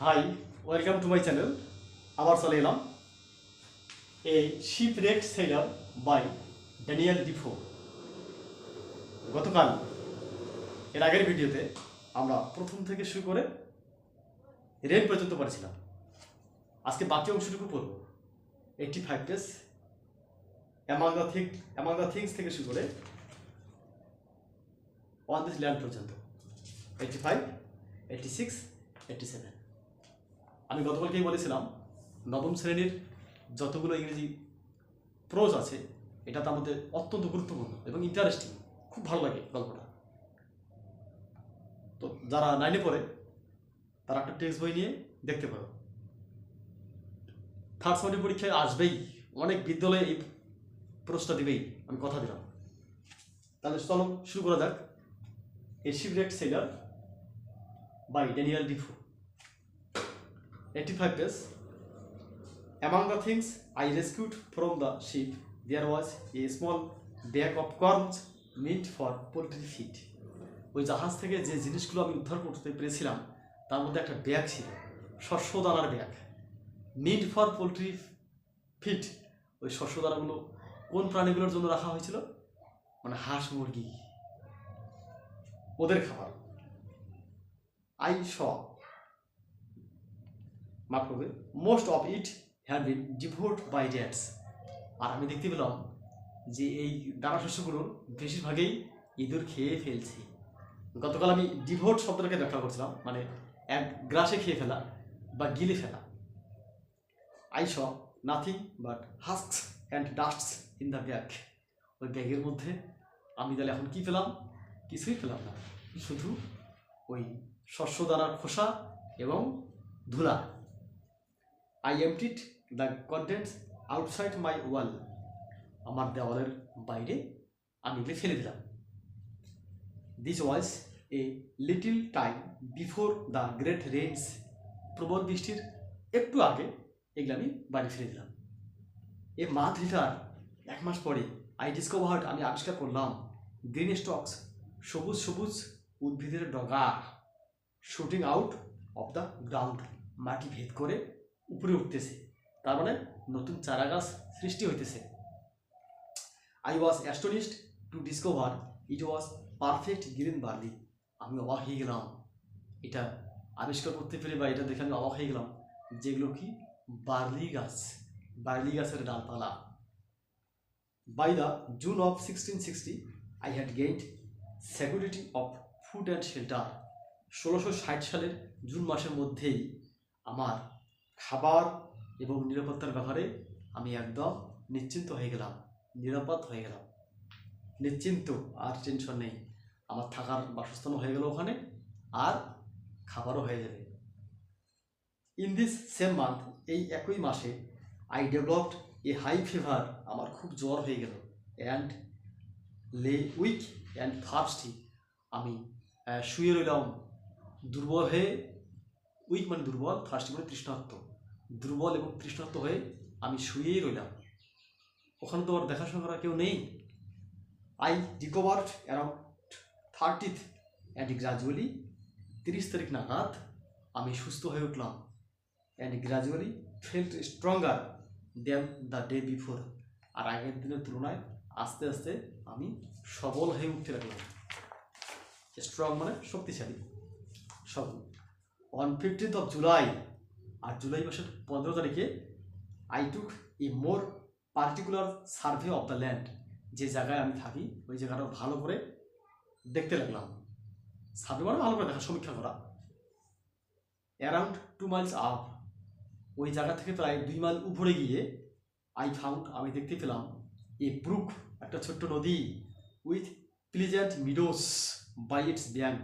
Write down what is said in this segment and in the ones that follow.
High, welcome to my channel. আবার চলে এলাম a shipwrecked sailor by Daniel Defoe. গতকাল এর আগের ভিডিওতে আমরা প্রথম থেকে শুরু করে রেন পর্যন্ত পড়েছিলাম। আজকে বাকি অংশটুকু পড়ব। 85 পেজ অ্যামাং দ্য থিংস থেকে শুরু করে অন দিস ল্যান্ড পর্যন্ত 85, 86, 87। আমি গতকালকেই বলেছিলাম নবম শ্রেণীর যতগুলো ইংরেজি প্রোজ আছে এটা তার মধ্যে অত্যন্ত গুরুত্বপূর্ণ এবং ইন্টারেস্টিং, খুব ভালো লাগে গল্পটা। তো যারা 9-এ পড়ে তারা একটা টেক্সট বই নিয়ে দেখতে পারো। থার্ড সেমিস্টার পরীক্ষায় আসবেই, অনেক বিদ্যালয়ে এই প্রশ্নটা দিবেই, আমি কথা দিলাম। তাহলে চলো শুরু করা যাক। A shipwrecked sailor by Daniel Defoe, 85 page. Among the things I rescued from the ship, there was a small bag of corns meant for poultry feed. ওই জাহাজ থেকে যে জিনিসগুলো আমি উদ্ধার করতে পেরেছিলাম তার মধ্যে একটা ব্যাগ ছিল, শস্য দানার bag, meant for poultry feed. ওই শস্য দানাগুলো কোন প্রাণীগুলোর জন্য রাখা হয়েছিল? মানে হাঁস মুরগি, ওদের খাবার। আই শ মাফ করবে, most of it had been devoured by rats. আর আমি দেখতে পেলাম যে এই দানা শস্যগুলোর বেশিরভাগই ইঁদুর খেয়ে ফেলছে। গতকাল আমি ডিভোর্ড শব্দটাকে ব্যাখ্যা করছিলাম, মানে এক গ্রাসে খেয়ে ফেলা বা গিলে ফেলা। I saw nothing but husks and dusts in the bag. ওই ব্যাগের মধ্যে আমি তাহলে এখন কি পেলাম? কিছুই পেলাম না, শুধু ওই শস্য দানার খোসা এবং ধুলা। I emptied the contents outside my wall. আমার দেওয়ালের বাইরে আমি এগুলো ফেলে দিলাম। This was a little time before the great rains. প্রবল বৃষ্টির একটু আগে এগুলো আমি বাড়ি ফেলে দিলাম। এ মান্থ লিটার, এক মাস পরে, আই ডিসকভার্ড, আমি আবিষ্কার করলাম, গ্রিন স্টকস, সবুজ সবুজ উদ্ভিদের ডগা, shooting out of the ground, মাটি ভেদ করে উপরে উঠতেছে, তার মানে নতুন চারা গাছ সৃষ্টি হইতেছে। I was astonished to discover it was perfect green barley. আমি অবাক হয়ে গেলাম এটা আবিষ্কার করতে পেরে, বা এটা দেখে আমি অবাক হয়ে গেলাম যেগুলো কি বার্লি গাছ, বার্লি গাছের ডালপালা। By the June of 1660 I had gained security of food and shelter. 1660 সালের জুন মাসের মধ্যেই আমার খাবার এবং নিরাপত্তার ব্যাপারে আমি একদম নিশ্চিন্ত হয়ে গেলাম, নিরাপদ হয়ে গেলাম, নিশ্চিন্ত, আর টেনশন নেই। আমার থাকার বাসস্থানও হয়ে গেল ওখানে, আর খাবারও হয়ে যাবে। ইন দিস সেম মান্থ, এই একই মাসে, I developed a high fever, আমার খুব জ্বর হয়ে গেল, অ্যান্ড লে উইক অ্যান্ড থার্স্টি, আমি শুয়ে রইলাম দুর্বল হয়ে। উইক মানে দুর্বল, থার্স্টি মানে তৃষ্ণার্ত, দুর্বল এবং তৃষ্ণার্ত হয়ে আমি শুয়েই রইলাম। ওখানে তো আর দেখাশোনা করা কেউ নেই। I recovered around 30th and gradually, 30 তারিখ নাগাদ আমি সুস্থ হয়ে উঠলাম। And gradually felt stronger than the day before, আর আগের দিনের তুলনায় আস্তে আস্তে আমি সবল হয়ে উঠতে লাগলাম। স্ট্রং মানে শক্তিশালী, সবল। অন 15th of July, আর জুলাই মাসের 15 তারিখে, I took A more particular survey of the land, যে জায়গায় আমি থাকি ওই জায়গাটা ভালো করে দেখতে লাগলাম। সার্ভে মানে ভালো করে দেখা, সমীক্ষা করা। অ্যারাউন্ড 2 miles আপ, ওই জায়গা থেকে প্রায় 2 মাইল উপরে গিয়ে, আই ফাউন্ড, আমি দেখতে পেলাম, এ ব্রুক, একটা ছোট্ট নদী, with pleasant meadows by its bank,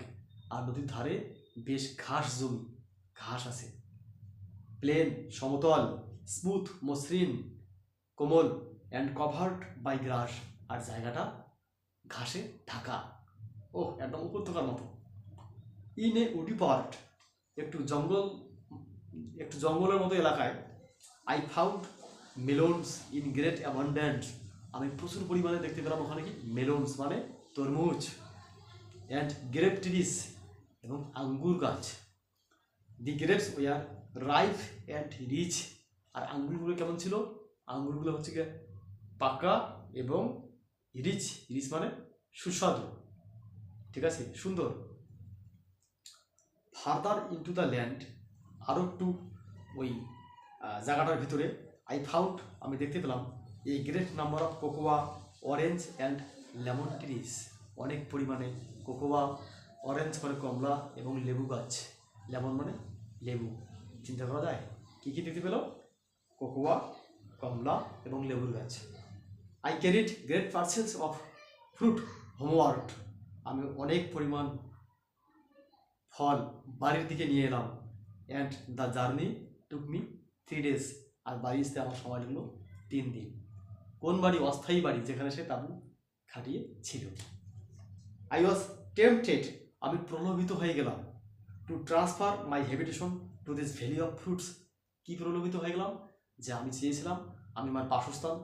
আর নদীর ধারে বেশ ঘাস জমি, ঘাস আছে, প্লেন সমতল, স্মুথ মসৃণ কোমল, অ্যান্ড কভার্ড বাই গ্রাস, আর জায়গাটা ঘাসে ঢাকা। ও একদম উপত্যকার মতো। ইন এ উডি পার্ট, একটু জঙ্গলের মতো এলাকায়, I found মেলনস in great abundance, আমি প্রচুর পরিমাণে দেখতে পেলাম ওখানে কি মেলনস মানে তরমুজ, অ্যান্ড গ্রেপ ট্রিস, এবং আঙ্গুর গাছ। The grapes were ripe and rich. আর আঙ্গুরগুলো কেমন ছিল? আঙ্গুরগুলো হচ্ছে গিয়ে পাকা এবং রিচ। রিচ মানে সুস্বাদু, ঠিক আছে, সুন্দর। ফার্দার ইনটু দ্য ল্যান্ড, আরও একটু ওই জায়গাটার ভিতরে, আই ফাউন্ড, আমি দেখতে পেলাম a great number of cocoa, orange and lemon trees. অনেক পরিমাণে কোকোয়া, অরেঞ্জ মানে কমলা এবং লেবু গাছ, লেমন মানে লেবু। চিন্তা করা যায় কী কী দেখতে পেল? কোকোয়া, কমলা এবং লেবুর গাছ। I carried great parcels of fruit হোমওয়ার্ড, আমি অনেক পরিমাণ ফল বাড়ির দিকে নিয়ে এলাম। And the journey took me 3 days, আর বাড়ি আসতে আমার সময় লাগলো 3 দিন। কোন বাড়ি? অস্থায়ী বাড়ি, যেখানে সে তাবু খাটিয়ে ছিল। আই ওয়াজ টেম্পটেড, আমি প্রলোভিত হয়ে গেলাম। To transfer my habitation to this valley of fruits, কী প্রলোভিত হয়ে গেলাম? যে আমি চেয়েছিলাম আমি আমার বাসস্থান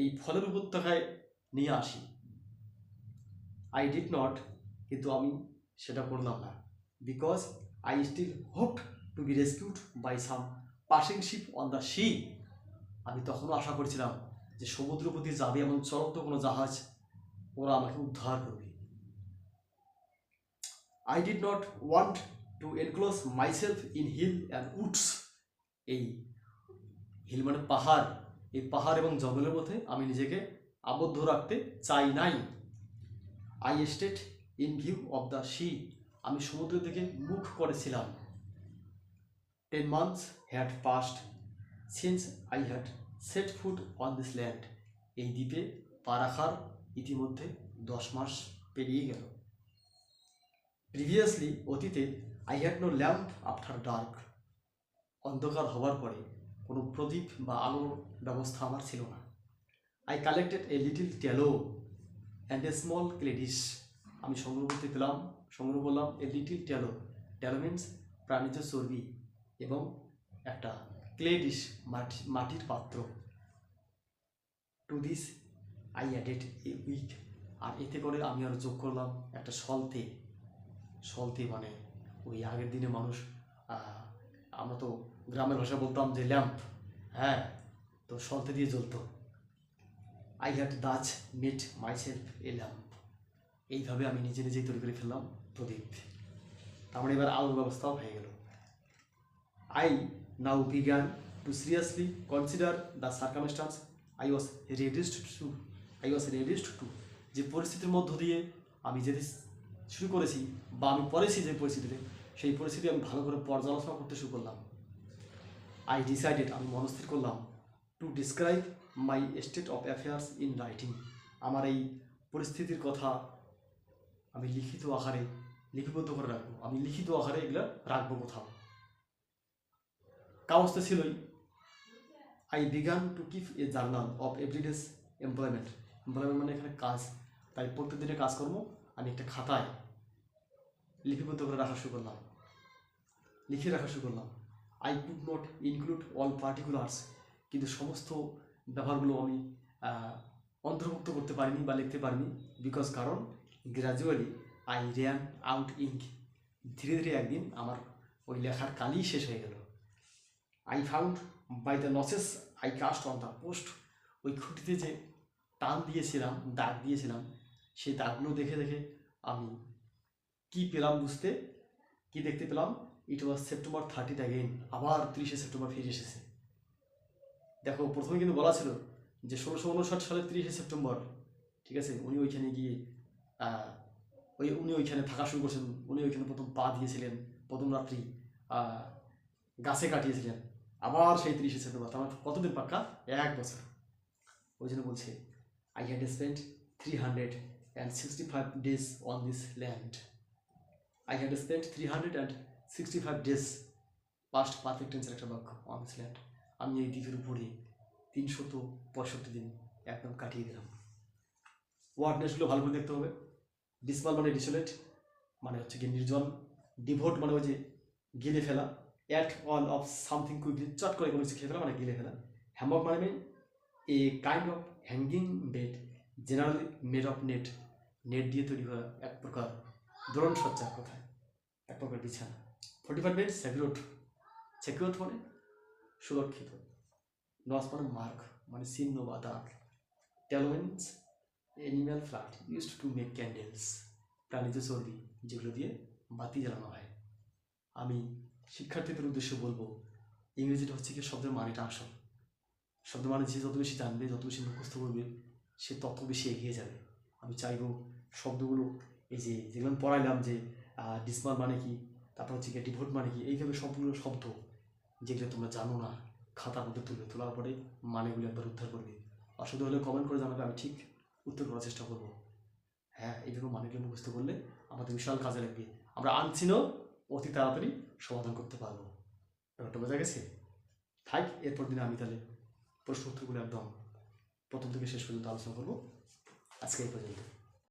এই ফলের উপত্যকায় নিয়ে আসি। আই ডিড নট, কিন্তু আমি সেটা করলাম না। Because I still hoped to be rescued by some passing ship on the sea, আমি তখনও আশা করছিলাম যে সমুদ্রপথে যাবে এমন চলন্ত কোনো জাহাজ, ওরা আমাকে উদ্ধার করবে। I did not want to enclose myself in hill and woods, এই হিল মানে পাহাড়, এই পাহাড় এবং জঙ্গলের মধ্যে আমি নিজেকে আবদ্ধ রাখতে চাই নাই। I stayed in view of the sea, আমি সমুদ্র থেকে মুখ করেছিলাম। 10 months had passed since I had set foot on this land, এই দ্বীপে পা রাখার ইতিমধ্যে 10 মাস পেরিয়ে গেল। প্রিভিয়াসলি, অতীতে, I had no lamp after dark, অন্ধকার হওয়ার পরে কোনো প্রদীপ বা আলোর ব্যবস্থা আমার ছিল না। I collected a little tallow and a small clay dish, আমি সংগ্রহ করলাম a little tallow. Tallow means প্রাণীজ চর্বি, এবং একটা ক্লে ডিশ, মাটির পাত্র। To this I added a wick, আর এতে করে আমি আর যোগ করলাম একটা সলতে। সলতে মানে ওই আগের দিনে মানুষ, আমরা তো গ্রামের ভাষায় বলতাম যে ল্যাম্প, হ্যাঁ, তো সলতে দিয়ে জ্বলতো। I had thus made myself a lamp, এইভাবে আমি নিজেই তৈরি করে ফেললাম প্রদীপ। তারপরে এবার আলোর ব্যবস্থাও হয়ে গেল। I now began to seriously consider the circumstance I was reduced to, যে পরিস্থিতির মধ্য দিয়ে আমি যেতে শুরু করেছি বা আমি পড়েছি যে পরিস্থিতিতে, সেই পরিস্থিতি আমি ভালো করে পর্যালোচনা করতে শুরু করলাম। আই ডিসাইডেড, আমি মনস্থির করলাম, to describe my state of affairs in writing, আমার এই পরিস্থিতির কথা আমি লিপিবদ্ধ করে রাখবো। আমি লিখিত আকারে এগুলো রাখবো কোথাও। কাগজ তো ছিলই। I began to keep a journal of every day's employment মানে এখানে কাজ, তাই প্রত্যেক দিনের কাজকর্ম আমি একটা খাতায় লিপিবদ্ধ করে লিখে রাখা শুরু করলাম। I could not include all particulars, কিন্তু সমস্ত ব্যাপারগুলো আমি অন্তর্ভুক্ত করতে পারিনি বা লিখতে পারিনি। বিকজ, কারণ gradually I ran out ink, ধীরে ধীরে একদিন আমার ওই লেখার কালি শেষ হয়ে গেল। I found by the notches I cast on the post, ওই খুঁটিতে যে টান দিয়েছিলাম, দাগ দিয়েছিলাম, সেই দাগগুলো দেখে আমি কি পেলাম বুঝতে, কি দেখতে পেলাম, ইট ওয়াজ সেপ্টেম্বর 30 অ্যাগেইন, আবার 30শে সেপ্টেম্বর ফিরে এসেছে। দেখো, প্রথমে কিন্তু বলা ছিল যে 1659 সালের 30শে সেপ্টেম্বর, ঠিক আছে, উনি ওইখানে গিয়ে উনি ওইখানে থাকা শুরু করছেন, উনি ওইখানে প্রথম পা দিয়েছিলেন, প্রথম রাত্রি গাছে কাটিয়েছিলেন, আবার সেই 30শে সেপ্টেম্বর, তার কতদিন পাক্কা? 1 বছর। ওই জন্য বলছে I had spent 365 days on this land. I had spent 365 days, past perfect টেন্সের একটা বাক্য, অন দিস ল্যান্ড, আমি এই দ্বীপের উপরে 365 দিন একদম কাটিয়ে দিলাম। ওয়ার্ডনেসগুলো ভালো করে দেখতে হবে। ডিসমাল মানে ডিসোলেট, মানে হচ্ছে কি নির্জন। ডিভোট মানে ওই যে গিলে ফেলা। At all of something quickly, চট করে কোনো কিছু খেয়ে ফেলা মানে গিলে ফেলা। হ্যামক মানে a kind of hanging bed, generally made of net, net দিয়ে তৈরি করা এক প্রকার দোলন সজ্জার কথায়, এক প্রকার বিছানা। 45 minutes সেগ্রোট, সিকিউর মানে সুরক্ষিত, নস মানে মার্ক মানে চিহ্ন বা দাগ, tallow means animal fat used to make candles, প্রাণীজ চর্বি যেগুলো দিয়ে বাতি জ্বালানো হয়। আমি শিক্ষার্থীদের উদ্দেশ্যে বলবো ইংরেজিটা হচ্ছে কি শব্দের মানেটা আসল। শব্দের মানে যে যত বেশি জানবে, যত বেশি মুখস্থ করবে, সে তত বেশি এগিয়ে যাবে। আমি চাইবো শব্দগুলো এই যে যেগুলো আমি পড়াইলাম যে ডিসমাল মানে কি, তারপর হচ্ছে কি ডিভোট মানে কি, এইভাবে সবগুলো শব্দ যেগুলো তোমরা জানো না খাতার মধ্যে তোলার পরে মানেগুলো একবার উদ্ধার করবে। অসুবিধা হলে কমেন্ট করে জানাবে, আমি ঠিক উত্তর করার চেষ্টা করবো। হ্যাঁ, এইভাবে মানেগুলো মুখস্থ করলে আমাদের বিশাল কাজে লাগবে। আমরা আনচিনও অতি তাড়াতাড়ি সমাধান করতে পারবো। ব্যাপারটা বোঝা গেছে? থাক, এরপর দিনে আমি তাহলে প্রশ্ন উত্তরগুলো একদম প্রথম থেকে শেষ পর্যন্ত আলোচনা করবো। আজকে এই পর্যন্ত।